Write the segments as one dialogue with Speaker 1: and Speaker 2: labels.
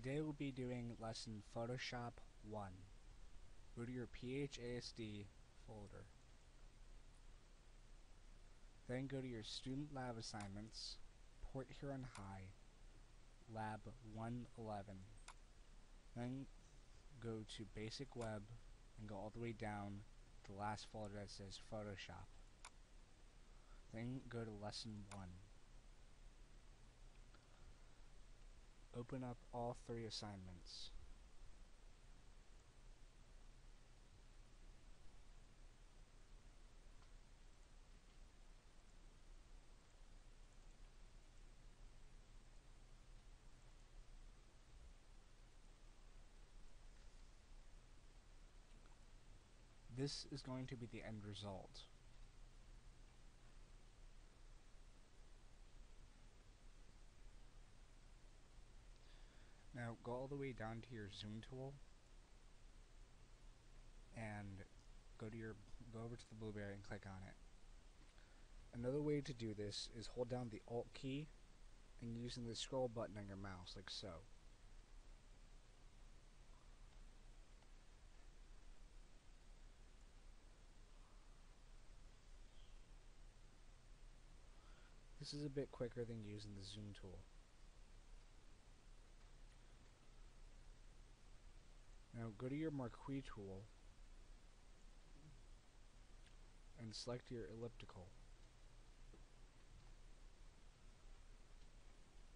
Speaker 1: Today we'll be doing lesson Photoshop 1. Go to your PHASD folder. Then go to your student lab assignments, Port Huron High, Lab 111. Then go to Basic Web and go all the way down to the last folder that says Photoshop. Then go to Lesson 1. Open up all 3 assignments. This is going to be the end result. Now go all the way down to your zoom tool and go over to the blueberry and click on it. Another way to do this is hold down the Alt key and using the scroll button on your mouse, like so. This is a bit quicker than using the zoom tool. Now go to your marquee tool and select your elliptical.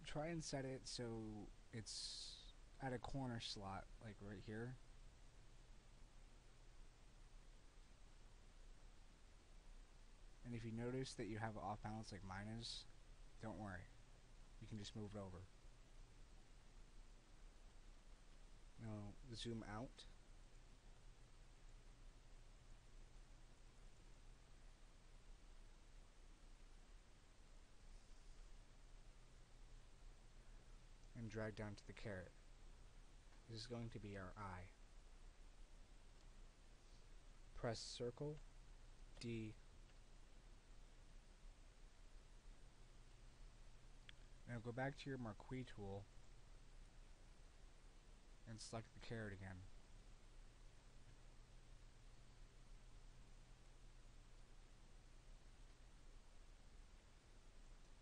Speaker 1: Try and set it so it's at a corner slot, like right here. And if you notice that you have off balance like mine is, don't worry. You can just move it over. Now zoom out. And drag down to the caret. This is going to be our eye. Press circle, D. Now go back to your marquee tool and select the caret again.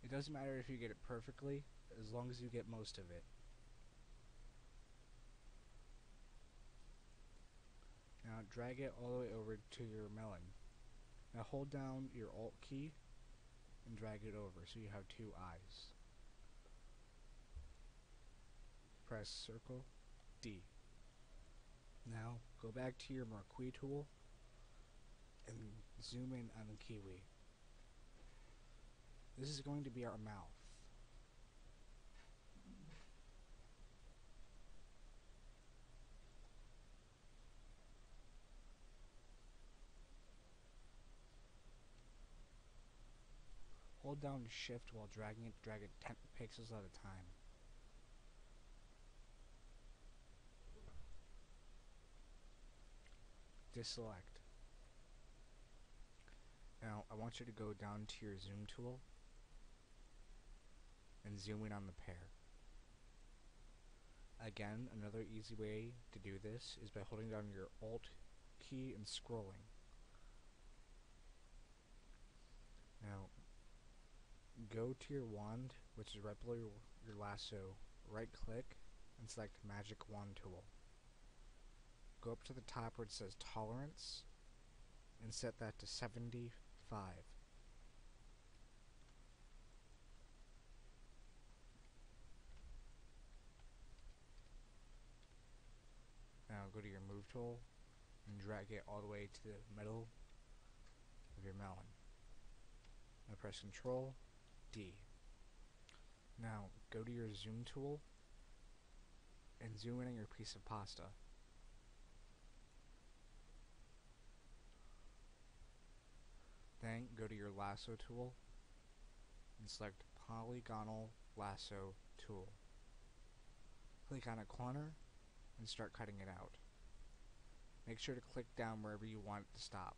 Speaker 1: It doesn't matter if you get it perfectly, as long as you get most of it. Now drag it all the way over to your melon. Now hold down your Alt key and drag it over so you have 2 eyes. Press circle, D. Now go back to your marquee tool and zoom in on the kiwi. This is going to be our mouth. Hold down Shift while dragging it, drag it 10 pixels at a time. Deselect. Now I want you to go down to your zoom tool and zoom in on the pear. Again, another easy way to do this is by holding down your Alt key and scrolling. Now go to your wand, which is right below your lasso, right click and select Magic Wand Tool. Go up to the top where it says Tolerance and set that to 75. Now go to your Move tool and drag it all the way to the middle of your melon. Now press Ctrl D. Now go to your Zoom tool and zoom in on your piece of pasta. Then go to your lasso tool and select Polygonal Lasso Tool. Click on a corner and start cutting it out. Make sure to click down wherever you want it to stop.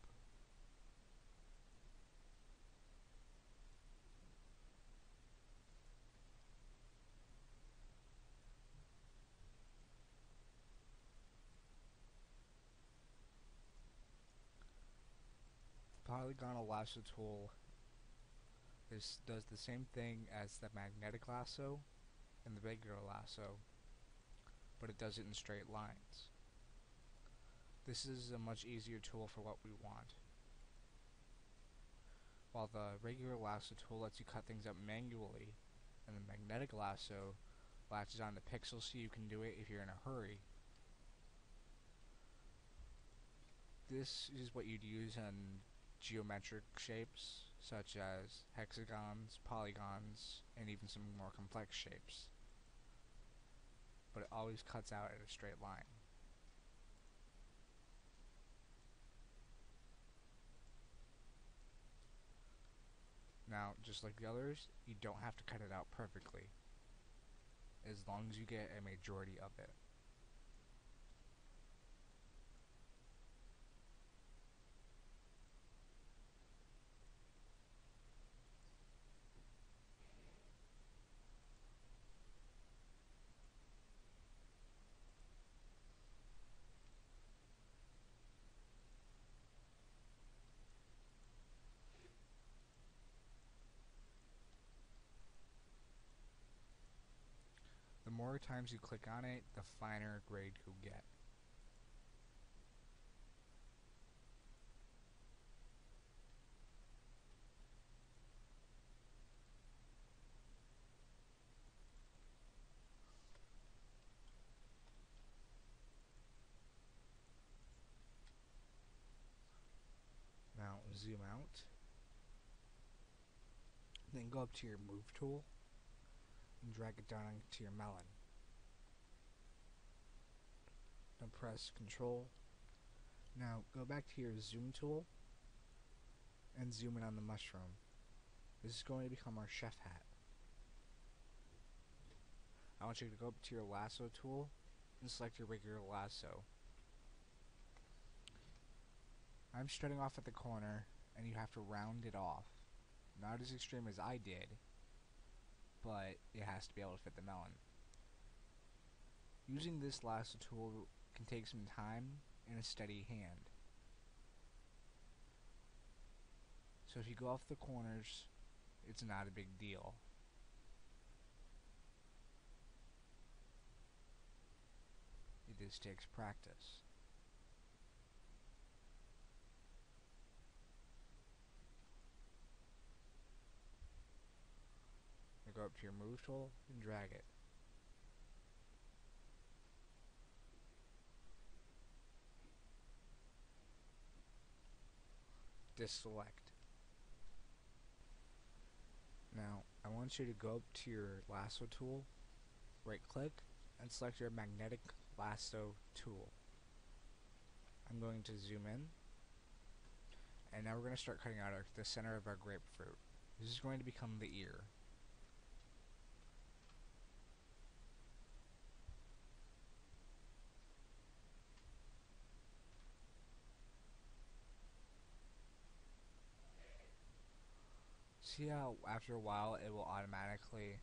Speaker 1: polygonal lasso tool does the same thing as the magnetic lasso and the regular lasso, but it does it in straight lines. This is a much easier tool for what we want. While the regular lasso tool lets you cut things up manually, and the magnetic lasso latches on the pixels so you can do it if you're in a hurry. This is what you'd use in geometric shapes, such as hexagons, polygons, and even some more complex shapes. But it always cuts out at a straight line. Now, just like the others, you don't have to cut it out perfectly, as long as you get a majority of it. The more times you click on it, the finer grade you'll get. Now zoom out, then go up to your move tool and drag it down into your melon. Now press Control. Now go back to your zoom tool and zoom in on the mushroom. This is going to become our chef hat. I want you to go up to your lasso tool and select your regular lasso. I'm starting off at the corner, and you have to round it off. Not as extreme as I did, but it has to be able to fit the melon. Using this lasso tool can take some time and a steady hand. So if you go off the corners, it's not a big deal. It just takes practice. You go up to your move tool and drag it. Deselect. Now, I want you to go up to your lasso tool, right click, and select your magnetic lasso tool. I'm going to zoom in, and now we're going to start cutting out the center of our grapefruit. This is going to become the ear. See how after a while it will automatically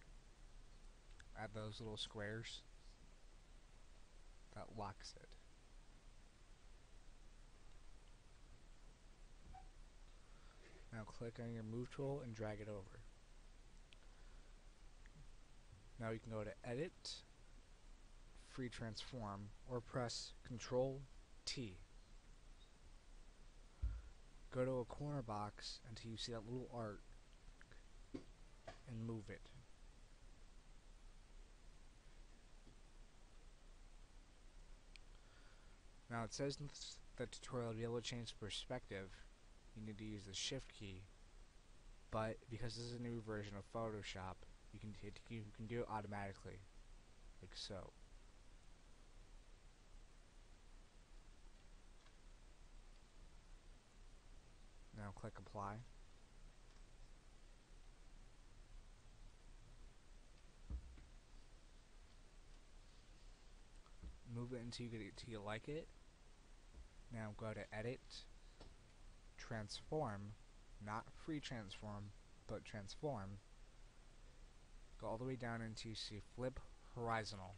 Speaker 1: add those little squares? That locks it. Now click on your move tool and drag it over. Now you can go to Edit, Free Transform, or press Control T. Go to a corner box until you see that little arc and move it. Now it says in the tutorial to be able to change perspective, you need to use the Shift key, but because this is a new version of Photoshop, you can do it automatically, like so. Now click Apply. Move it until you like it. Now go to Edit, Transform, not Free Transform, but Transform. Go all the way down until you see Flip Horizontal.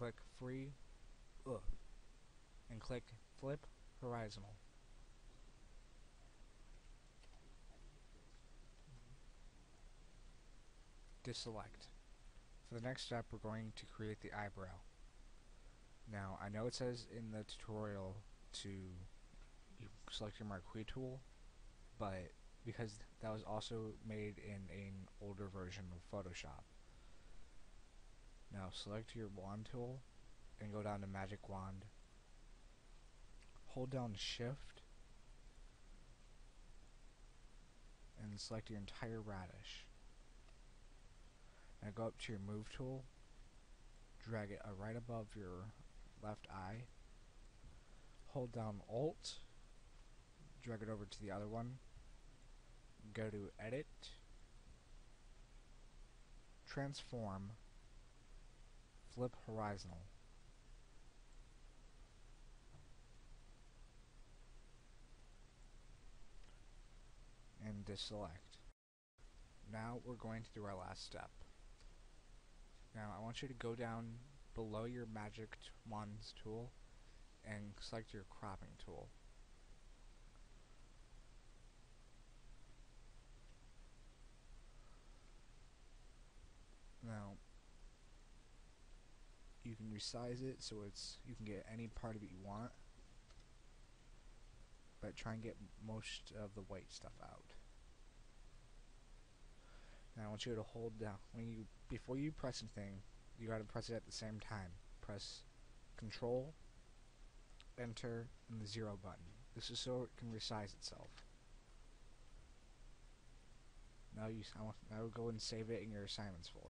Speaker 1: click free, and click flip horizontal. Deselect. For the next step, we're going to create the eyebrow. Now, I know it says in the tutorial to select your marquee tool, but because that was also made in an older version of Photoshop. Now, select your wand tool and go down to magic wand. Hold down shift and select your entire radish. Now go up to your move tool, drag it right above your left eye, hold down Alt, drag it over to the other one, go to Edit, Transform, Flip Horizontal. And deselect. Now we're going to do our last step. Now I want you to go down below your magic wands tool and select your cropping tool. Now you can resize it so you can get any part of it you want, but try and get most of the white stuff out. Now I want you to hold down before you press anything, you gotta press it at the same time. Press Control, Enter, and the 0 button. This is so it can resize itself. Now go and save it in your assignments folder.